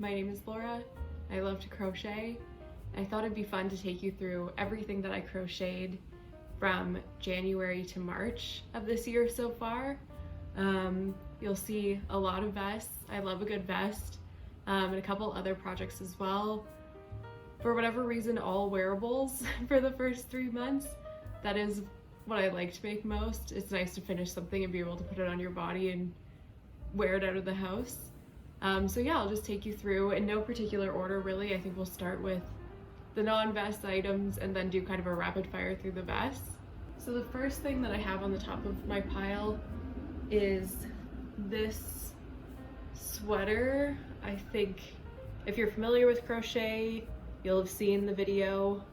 my name is Laura. I love to crochet. I thought it'd be fun to take you through everything that I crocheted from January to March of this year so far. You'll see a lot of vests. I love a good vest, and a couple other projects as well. For whatever reason, all wearables for the first 3 months. That is what I like to make most. It's nice to finish something and be able to put it on your body and wear it out of the house. So yeah, I'll just take you through in no particular order really. I think we'll start with the non-vest items and then do kind of a rapid fire through the vests. So the first thing that I have on the top of my pile is this sweater. I think if you're familiar with crochet, you'll have seen the video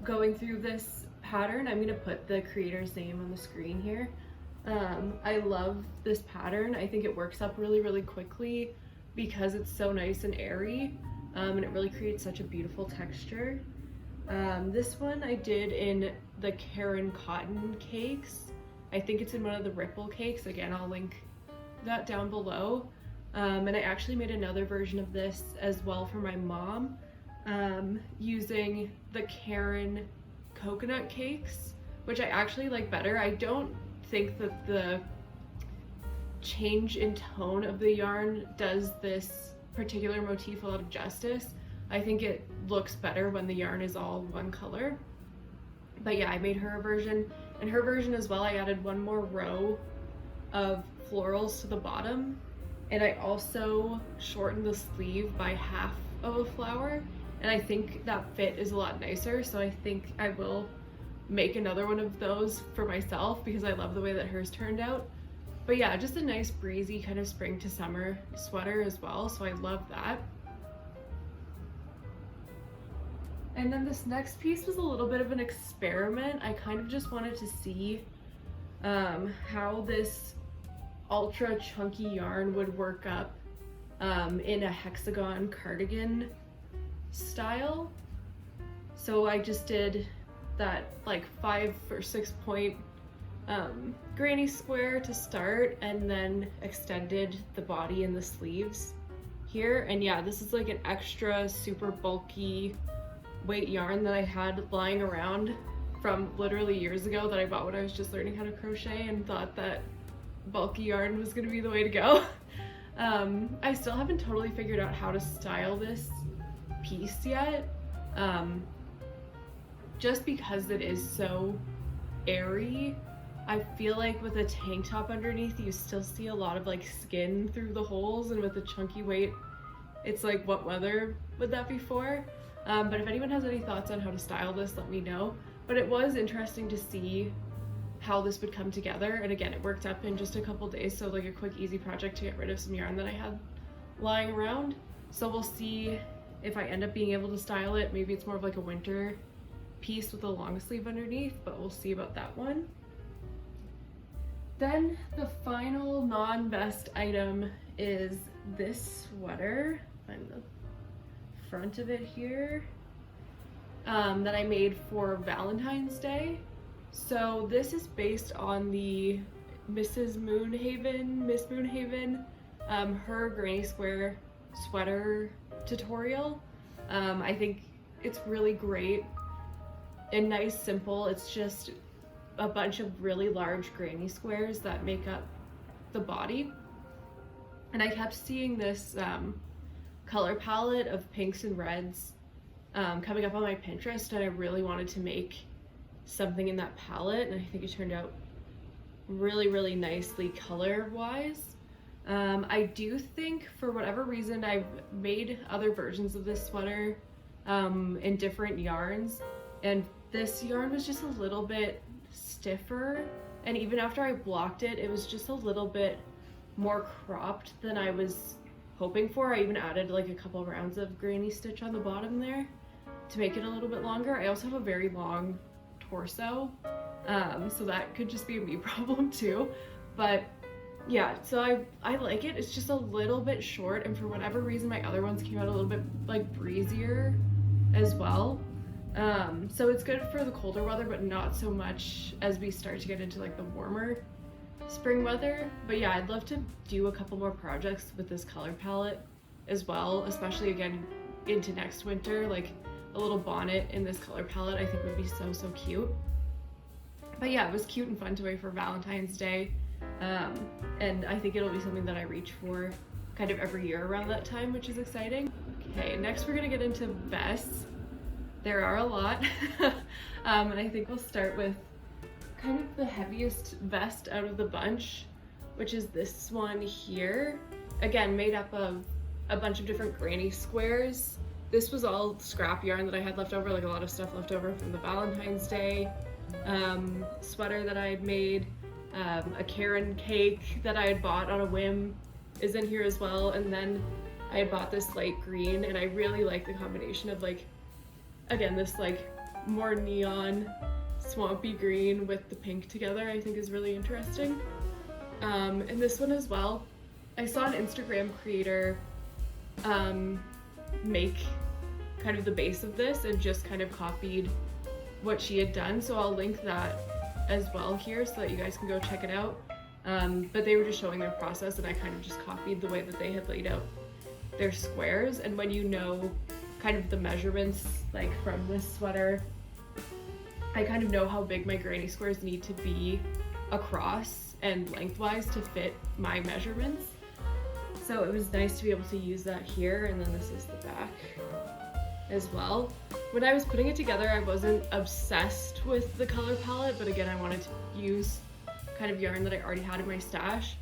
going through this pattern. I'm gonna put the creator's name on the screen here. I love this pattern. I think it works up really, really quickly because it's so nice and airy, and it really creates such a beautiful texture. This one I did in the Caron cotton cakes. I think it's in one of the ripple cakes. Again, I'll link that down below. And I actually made another version of this as well for my mom, using the Caron coconut cakes, which I actually like better. I don't think that the change in tone of the yarn does this particular motif a lot of justice. I think it looks better when the yarn is all one color. But yeah, I made her a version, and her version as well, I added one more row of florals to the bottom, and I also shortened the sleeve by half of a flower, and I think that fit is a lot nicer, so I think I will make another one of those for myself because I love the way that hers turned out. But yeah, just a nice breezy kind of spring to summer sweater as well, so I love that. And then this next piece was a little bit of an experiment. I kind of just wanted to see how this ultra chunky yarn would work up in a hexagon cardigan style. So I just did that like 5 or 6 point granny square to start, and then extended the body and the sleeves here. And yeah, this is like an extra super bulky weight yarn that I had lying around from literally years ago that I bought when I was just learning how to crochet and thought that bulky yarn was gonna be the way to go. I still haven't totally figured out how to style this piece yet, just because it is so airy. I feel like with a tank top underneath, you still see a lot of like skin through the holes, and with the chunky weight, it's like, what weather would that be for? But if anyone has any thoughts on how to style this, let me know. But it was interesting to see how this would come together, and again, it worked up in just a couple days, so like a quick easy project to get rid of some yarn that I had lying around. So we'll see if I end up being able to style it. Maybe it's more of like a winter piece with a long sleeve underneath, but we'll see about that one. Then the final non-vest item is this sweater. Find the front of it here, that I made for Valentine's Day. So this is based on the Miss Moonhaven, her granny square sweater tutorial. I think it's really great and nice, simple. It's just a bunch of really large granny squares that make up the body. And I kept seeing this color palette of pinks and reds coming up on my Pinterest, and I really wanted to make something in that palette, and I think it turned out really, really nicely color-wise. I do think, for whatever reason, I've made other versions of this sweater in different yarns, and this yarn was just a little bit stiffer, and even after I blocked it, it was just a little bit more cropped than I was hoping for. I even added like a couple rounds of granny stitch on the bottom there to make it a little bit longer. I also have a very long torso, so that could just be a me problem too. But yeah, so I like it. It's just a little bit short, and for whatever reason my other ones came out a little bit like breezier as well. So it's good for the colder weather, but not so much as we start to get into like the warmer spring weather. But yeah, I'd love to do a couple more projects with this color palette as well, especially again into next winter. Like a little bonnet in this color palette I think would be so, so cute. But yeah, it was cute and fun to wear for Valentine's Day. And I think it'll be something that I reach for kind of every year around that time, which is exciting. Okay, next we're gonna get into vests. There are a lot. And I think we'll start with kind of the heaviest vest out of the bunch, which is this one here. Again, made up of a bunch of different granny squares. This was all scrap yarn that I had left over, like a lot of stuff left over from the Valentine's Day sweater that I had made. A Karen cake that I had bought on a whim is in here as well. And then I had bought this light green, and I really like the combination of like, again, this like more neon swampy green with the pink together, I think is really interesting. And this one as well, I saw an Instagram creator make kind of the base of this and just kind of copied what she had done, so I'll link that as well here so that you guys can go check it out. But they were just showing their process, and I kind of just copied the way that they had laid out their squares. And when you know kind of the measurements, like from this sweater, I kind of know how big my granny squares need to be across and lengthwise to fit my measurements. So it was nice to be able to use that here. And then this is the back as well. When I was putting it together, I wasn't obsessed with the color palette, but again, I wanted to use kind of yarn that I already had in my stash.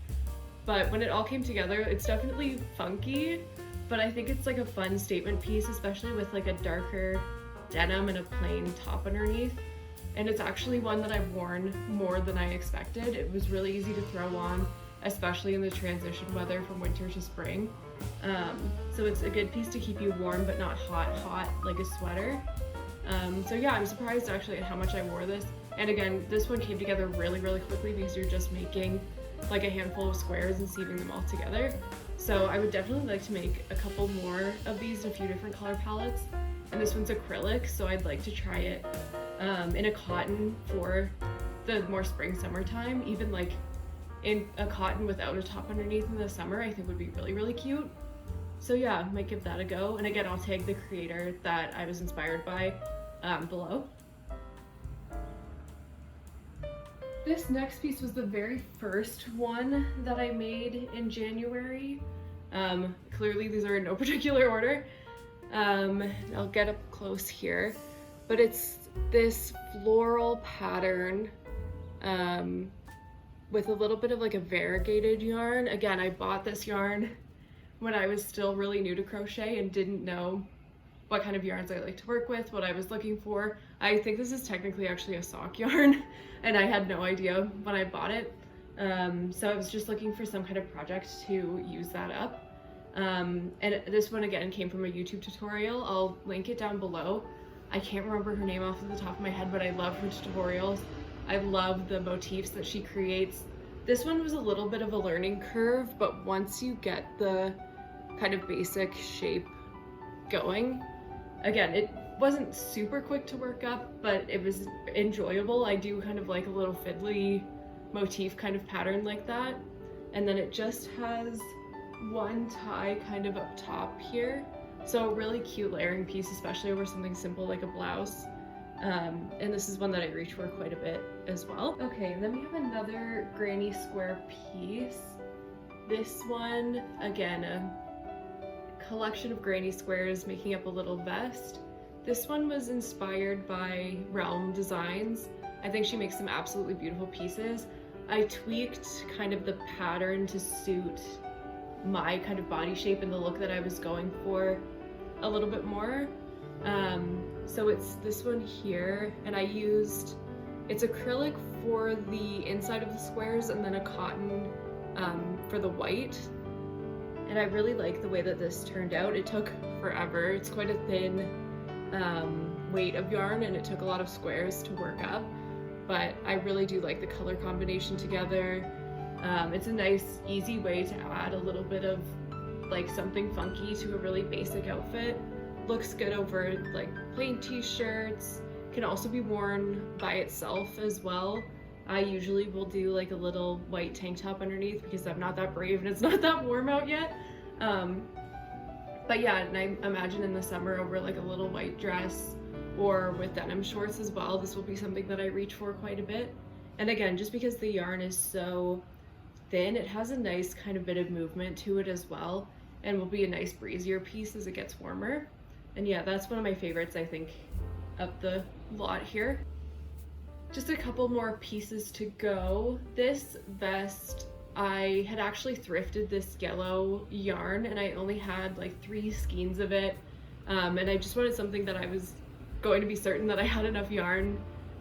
But when it all came together, it's definitely funky, but I think it's like a fun statement piece, especially with like a darker denim and a plain top underneath. And it's actually one that I've worn more than I expected. It was really easy to throw on, especially in the transition weather from winter to spring. So it's a good piece to keep you warm but not hot like a sweater. So yeah, I'm surprised actually at how much I wore this. And again, this one came together really, really quickly because you're just making like a handful of squares and sieving them all together. So I would definitely like to make a couple more of these in a few different color palettes. And this one's acrylic, so I'd like to try it in a cotton for the more spring summertime. Even like in a cotton without a top underneath in the summer, I think would be really, really cute. So yeah, might give that a go. And again, I'll tag the creator that I was inspired by below. This next piece was the very first one that I made in January. Clearly these are in no particular order. I'll get up close here, but it's this floral pattern with a little bit of like a variegated yarn. Again, I bought this yarn when I was still really new to crochet and didn't know what kind of yarns I like to work with, what I was looking for. I think this is technically actually a sock yarn, and I had no idea when I bought it. So I was just looking for some kind of project to use that up. And this one again came from a YouTube tutorial. I'll link it down below. I can't remember her name off the top of my head, but I love her tutorials. I love the motifs that she creates. This one was a little bit of a learning curve, but once you get the kind of basic shape going, again, it wasn't super quick to work up, but it was enjoyable. I do kind of like a little fiddly motif kind of pattern like that. And then it just has one tie kind of up top here. So a really cute layering piece, especially over something simple like a blouse. And this is one that I reach for quite a bit as well. Okay, and then we have another granny square piece. This one, again, a collection of granny squares making up a little vest. This one was inspired by Realm Designs. I think she makes some absolutely beautiful pieces. I tweaked kind of the pattern to suit my kind of body shape and the look that I was going for a little bit more. So it's this one here, and I used, it's acrylic for the inside of the squares and then a cotton for the white. And I really like the way that this turned out. It took forever. It's quite a thin weight of yarn, and it took a lot of squares to work up, but I really do like the color combination together. It's a nice, easy way to add a little bit of like something funky to a really basic outfit. Looks good over like plain t-shirts, can also be worn by itself as well. I usually will do like a little white tank top underneath because I'm not that brave and it's not that warm out yet. But yeah, and I imagine in the summer over like a little white dress or with denim shorts as well, this will be something that I reach for quite a bit. And again, just because the yarn is so thin, it has a nice kind of bit of movement to it as well, and will be a nice breezier piece as it gets warmer. And yeah, that's one of my favorites, I think, of the lot here. Just a couple more pieces to go. This vest, I had actually thrifted this yellow yarn and I only had like 3 skeins of it. And I just wanted something that I was going to be certain that I had enough yarn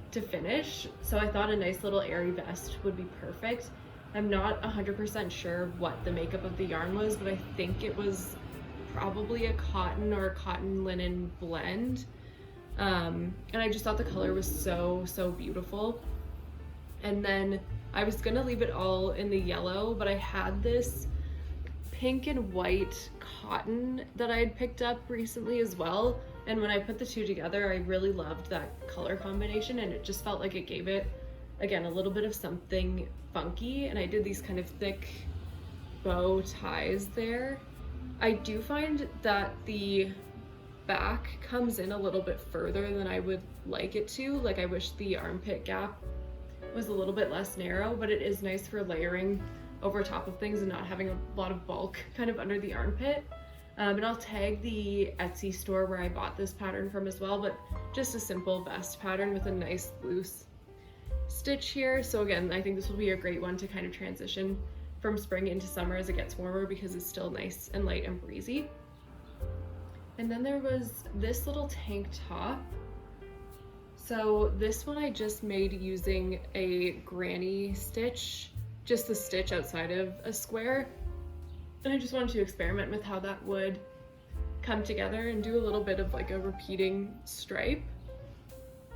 to finish. So I thought a nice little airy vest would be perfect. I'm not 100% sure what the makeup of the yarn was, but I think it was probably a cotton or a cotton linen blend. And I just thought the color was so beautiful. And then I was gonna leave it all in the yellow, but I had this pink and white cotton that I had picked up recently as well. And when I put the two together, I really loved that color combination, and it just felt like it gave it, again, a little bit of something funky. And I did these kind of thick bow ties there. I do find that the back comes in a little bit further than I would like it to. Like, I wish the armpit gap was a little bit less narrow, but it is nice for layering over top of things and not having a lot of bulk kind of under the armpit. And I'll tag the Etsy store where I bought this pattern from as well, but just a simple vest pattern with a nice loose stitch here. So again, I think this will be a great one to kind of transition from spring into summer as it gets warmer, because it's still nice and light and breezy. And then there was this little tank top. So this one I just made using a granny stitch, just the stitch outside of a square. And I just wanted to experiment with how that would come together and do a little bit of like a repeating stripe.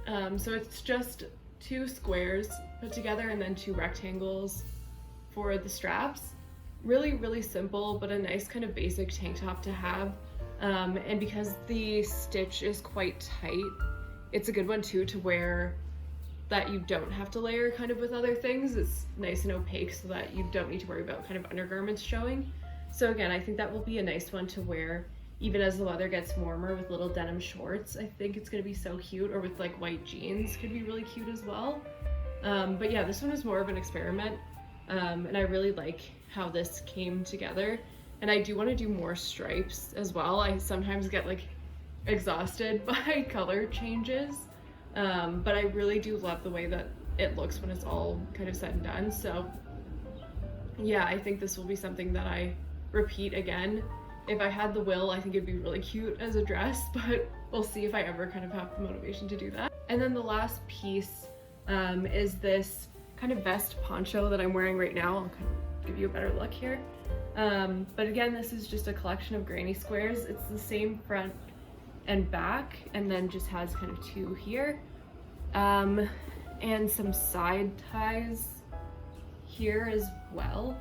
So it's just 2 squares put together and then 2 rectangles for the straps. Really simple, but a nice kind of basic tank top to have. And because the stitch is quite tight, it's a good one too to wear that you don't have to layer kind of with other things. It's nice and opaque so that you don't need to worry about kind of undergarments showing. So again, I think that will be a nice one to wear even as the weather gets warmer with little denim shorts. I think it's gonna be so cute, or with like white jeans could be really cute as well. But yeah, this one is more of an experiment, and I really like how this came together. And I do want to do more stripes as well. I sometimes get like exhausted by color changes, but I really do love the way that it looks when it's all kind of said and done. So yeah, I think this will be something that I repeat again. If I had the will, I think it'd be really cute as a dress, but we'll see if I ever kind of have the motivation to do that. And then the last piece is this kind of vest poncho that I'm wearing right now. I'll kind of give you a better look here. But again, this is just a collection of granny squares. It's the same front and back, and then just has kind of 2 here, and some side ties here as well,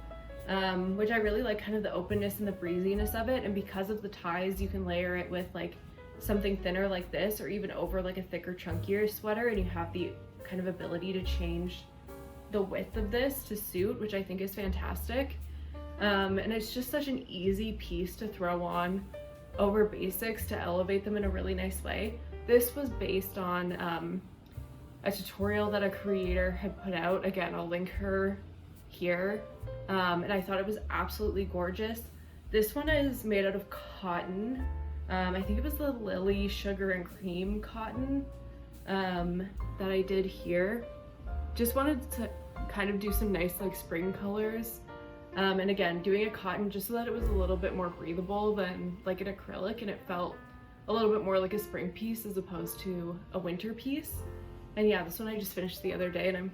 which I really like, kind of the openness and the breeziness of it. And because of the ties, you can layer it with like something thinner like this, or even over like a thicker, chunkier sweater, and you have the kind of ability to change the width of this to suit, which I think is fantastic. And it's just such an easy piece to throw on over basics to elevate them in a really nice way. This was based on a tutorial that a creator had put out. Again, I'll link her here. And I thought it was absolutely gorgeous. This one is made out of cotton. I think it was the Lily Sugar and Cream cotton that I did here. Just wanted to kind of do some nice like spring colors. And again, doing a cotton just so that it was a little bit more breathable than like an acrylic, and it felt a little bit more like a spring piece as opposed to a winter piece. And yeah, this one I just finished the other day and I'm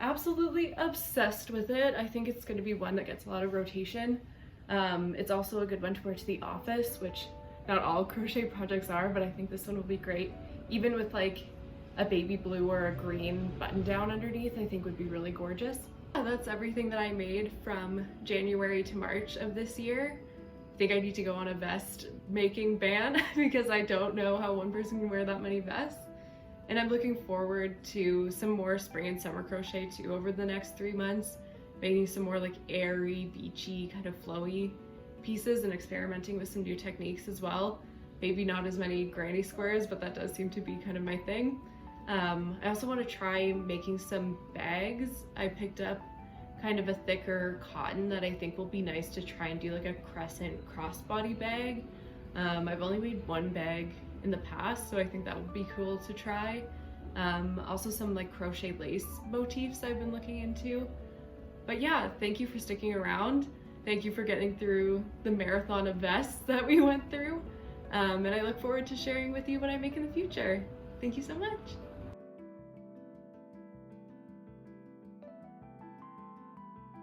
absolutely obsessed with it. I think it's going to be one that gets a lot of rotation. It's also a good one to wear to the office, which not all crochet projects are, but I think this one will be great. Even with like a baby blue or a green button down underneath, I think would be really gorgeous. That's everything that I made from January to March of this year. I think I need to go on a vest making ban because I don't know how one person can wear that many vests. And I'm looking forward to some more spring and summer crochet too over the next 3 months, making some more like airy, beachy, kind of flowy pieces and experimenting with some new techniques as well. Maybe not as many granny squares, but that does seem to be kind of my thing. I also want to try making some bags. I picked up kind of a thicker cotton that I think will be nice to try and do like a crescent crossbody bag. I've only made one bag in the past, so I think that would be cool to try. Also some like crochet lace motifs I've been looking into. But yeah, thank you for sticking around. Thank you for getting through the marathon of vests that we went through. And I look forward to sharing with you what I make in the future. Thank you so much.